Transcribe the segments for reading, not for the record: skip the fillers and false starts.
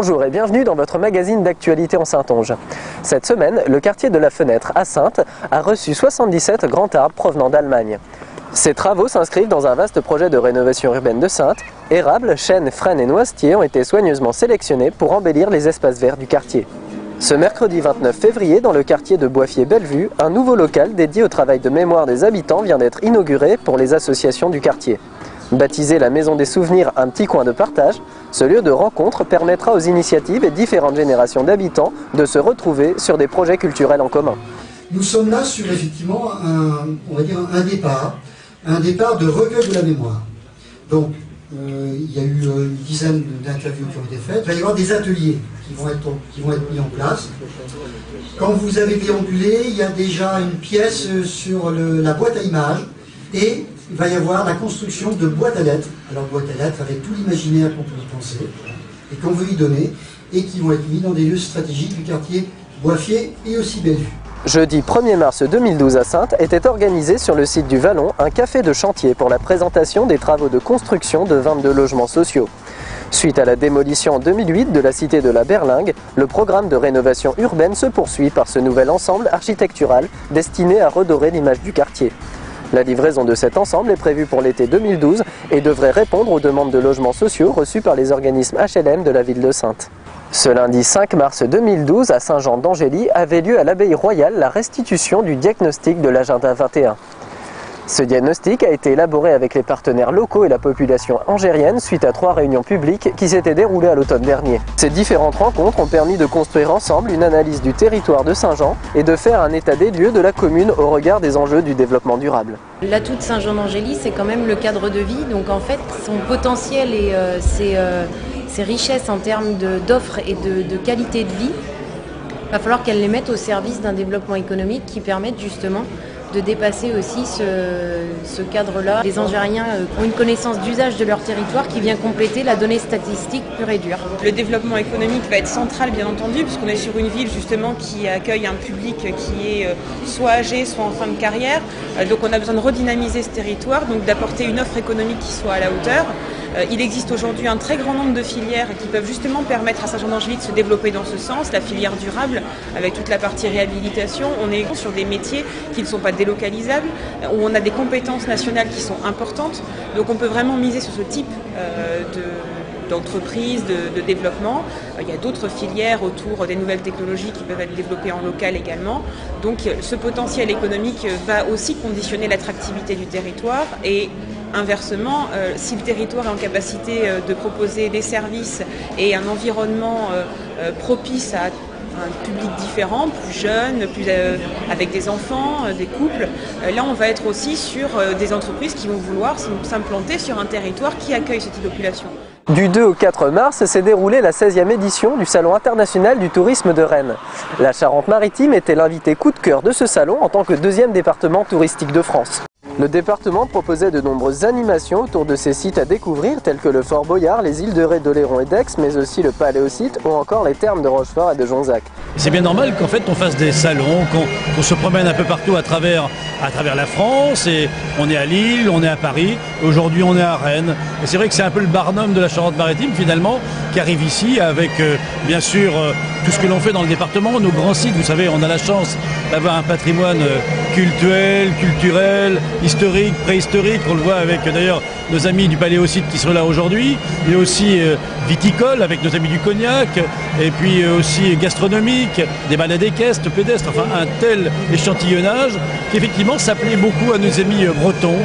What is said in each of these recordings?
Bonjour et bienvenue dans votre magazine d'actualité en Saintonge. Cette semaine, le quartier de la Fenêtre à Saintes a reçu 77 grands arbres provenant d'Allemagne. Ces travaux s'inscrivent dans un vaste projet de rénovation urbaine de Saintes. Érables, chênes, frênes et noisetiers ont été soigneusement sélectionnés pour embellir les espaces verts du quartier. Ce mercredi 29 février, dans le quartier de Boiffier-Bellevue, un nouveau local dédié au travail de mémoire des habitants vient d'être inauguré pour les associations du quartier. Baptisé la Maison des Souvenirs, un petit coin de partage, ce lieu de rencontre permettra aux initiatives et différentes générations d'habitants de se retrouver sur des projets culturels en commun. Nous sommes là sur effectivement un départ de recueil de la mémoire. Donc il y a eu une dizaine d'interviews qui ont été faites. Il va y avoir des ateliers qui vont être mis en place. Quand vous avez déambulé, il y a déjà une pièce sur la boîte à images et il va y avoir la construction de boîtes à lettres. Alors boîtes à lettres avec tout l'imaginaire qu'on peut y penser et qu'on veut y donner et qui vont être mis dans des lieux stratégiques du quartier Boiffier et aussi Bellevue. Jeudi 1er mars 2012 à Saintes était organisé sur le site du Vallon un café de chantier pour la présentation des travaux de construction de 22 logements sociaux. Suite à la démolition en 2008 de la cité de la Berlingue, le programme de rénovation urbaine se poursuit par ce nouvel ensemble architectural destiné à redorer l'image du quartier. La livraison de cet ensemble est prévue pour l'été 2012 et devrait répondre aux demandes de logements sociaux reçues par les organismes HLM de la ville de Saintes. Ce lundi 5 mars 2012, à Saint-Jean-d'Angély, avait lieu à l'Abbaye Royale la restitution du diagnostic de l'Agenda 21. Ce diagnostic a été élaboré avec les partenaires locaux et la population angérienne suite à 3 réunions publiques qui s'étaient déroulées à l'automne dernier. Ces différentes rencontres ont permis de construire ensemble une analyse du territoire de Saint-Jean et de faire un état des lieux de la commune au regard des enjeux du développement durable. L'atout de Saint-Jean-d'Angély, c'est quand même le cadre de vie, donc en fait son potentiel et ses richesses en termes d'offres et de qualité de vie, il va falloir qu'elles les mettent au service d'un développement économique qui permette justement de dépasser aussi ce cadre-là. Les Angériens ont une connaissance d'usage de leur territoire qui vient compléter la donnée statistique pure et dure. Le développement économique va être central bien entendu puisqu'on est sur une ville justement qui accueille un public qui est soit âgé, soit en fin de carrière. Donc on a besoin de redynamiser ce territoire, donc d'apporter une offre économique qui soit à la hauteur. Il existe aujourd'hui un très grand nombre de filières qui peuvent justement permettre à Saint-Jean-d'Angély de se développer dans ce sens. La filière durable, avec toute la partie réhabilitation, on est sur des métiers qui ne sont pas délocalisables, où on a des compétences nationales qui sont importantes. Donc on peut vraiment miser sur ce type d'entreprise, de développement. Il y a d'autres filières autour des nouvelles technologies qui peuvent être développées en local également. Donc ce potentiel économique va aussi conditionner l'attractivité du territoire et inversement, si le territoire est en capacité de proposer des services et un environnement propice à un public différent, plus jeune, avec des enfants, des couples, là on va être aussi sur des entreprises qui vont vouloir s'implanter sur un territoire qui accueille ce type de population. Du 2 au 4 mars s'est déroulée la 16e édition du Salon international du tourisme de Rennes. La Charente-Maritime était l'invité coup de cœur de ce salon en tant que 2e département touristique de France. Le département proposait de nombreuses animations autour de ces sites à découvrir tels que le Fort Boyard, les îles de Ré, d'Oléron et d'Aix, mais aussi le Paléosite ou encore les thermes de Rochefort et de Jonzac. C'est bien normal qu'en fait on fasse des salons, qu'on se promène un peu partout à travers la France, et on est à Lille, on est à Paris, aujourd'hui on est à Rennes. Et c'est vrai que c'est un peu le Barnum de la Charente-Maritime finalement qui arrive ici avec bien sûr tout ce que l'on fait dans le département, nos grands sites. Vous savez, on a la chance d'avoir un patrimoine culturel, historique, préhistorique. On le voit avec d'ailleurs nos amis du Paléosite qui sont là aujourd'hui, mais aussi viticole avec nos amis du Cognac, et puis aussi gastronomique, des balades équestres, pédestres, enfin un tel échantillonnage qu'effectivement ça plaît beaucoup à nos amis bretons.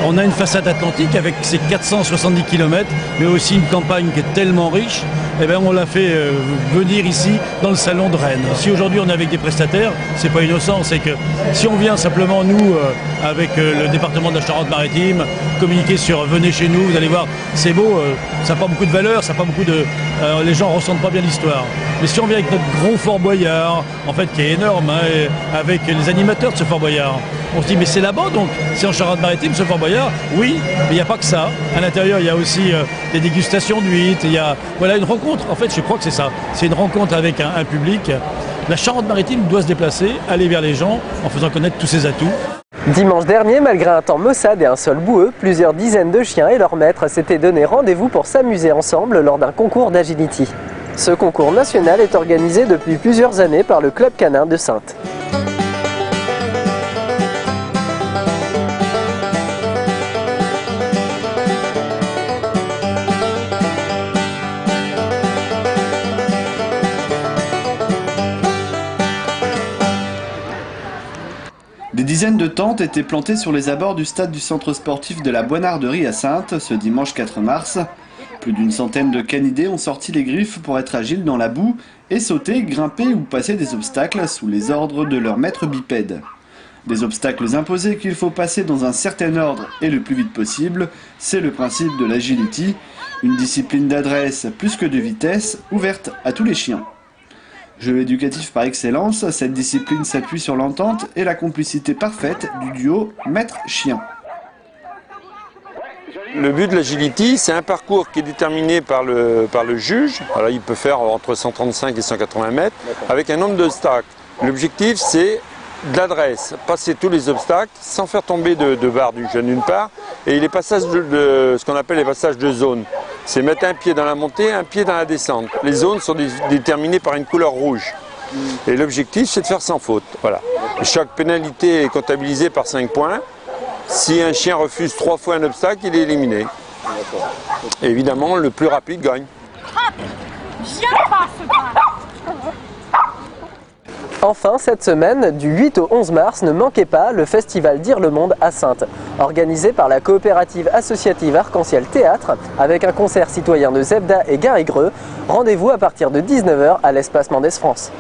On a une façade atlantique avec ses 470 km, mais aussi une campagne qui est tellement riche. Eh bien, on l'a fait venir ici dans le salon de Rennes. Si aujourd'hui on est avec des prestataires, c'est pas innocent, c'est que si on vient simplement nous avec le département de la Charente-Maritime, communiquer sur venez chez nous, vous allez voir, c'est beau, ça n'a pas beaucoup de valeur, ça n'a pas beaucoup de, les gens ressentent pas bien l'histoire. Mais si on vient avec notre gros Fort Boyard, en fait qui est énorme, hein, avec les animateurs de ce Fort Boyard, on se dit mais c'est là-bas donc, c'est en Charente-Maritime ce Fort Boyard, oui, mais il n'y a pas que ça. À l'intérieur il y a aussi des dégustations d'huîtres, il y a voilà une rencontre, en fait je crois que c'est ça, c'est une rencontre avec un public. La Charente-Maritime doit se déplacer, aller vers les gens en faisant connaître tous ses atouts. Dimanche dernier, malgré un temps maussade et un sol boueux, plusieurs dizaines de chiens et leurs maîtres s'étaient donné rendez-vous pour s'amuser ensemble lors d'un concours d'agility. Ce concours national est organisé depuis plusieurs années par le Club canin de Saintes. Des dizaines de tentes étaient plantées sur les abords du stade du centre sportif de la Boinarderie à Saintes ce dimanche 4 mars. Plus d'une centaine de canidés ont sorti les griffes pour être agiles dans la boue et sauter, grimper ou passer des obstacles sous les ordres de leur maître bipède. Des obstacles imposés qu'il faut passer dans un certain ordre et le plus vite possible, c'est le principe de l'agility, une discipline d'adresse plus que de vitesse, ouverte à tous les chiens. Jeu éducatif par excellence, cette discipline s'appuie sur l'entente et la complicité parfaite du duo maître-chien. Le but de l'agility, c'est un parcours qui est déterminé par le juge. Alors, il peut faire entre 135 et 180 mètres avec un nombre d'obstacles. L'objectif, c'est de l'adresse, passer tous les obstacles sans faire tomber de barre du jeune d'une part, et les passages de ce qu'on appelle les passages de zone. C'est mettre un pied dans la montée, un pied dans la descente. Les zones sont déterminées par une couleur rouge. Et l'objectif, c'est de faire sans faute. Voilà. Chaque pénalité est comptabilisée par 5 points. Si un chien refuse 3 fois un obstacle, il est éliminé. Et évidemment, le plus rapide gagne. Enfin, cette semaine, du 8 au 11 mars, ne manquez pas le festival Dire le Monde à Saintes, organisé par la coopérative associative Arc-en-Ciel Théâtre, avec un concert citoyen de Zebda et Gary Greux. Rendez-vous à partir de 19 h à l'espace Mendès France.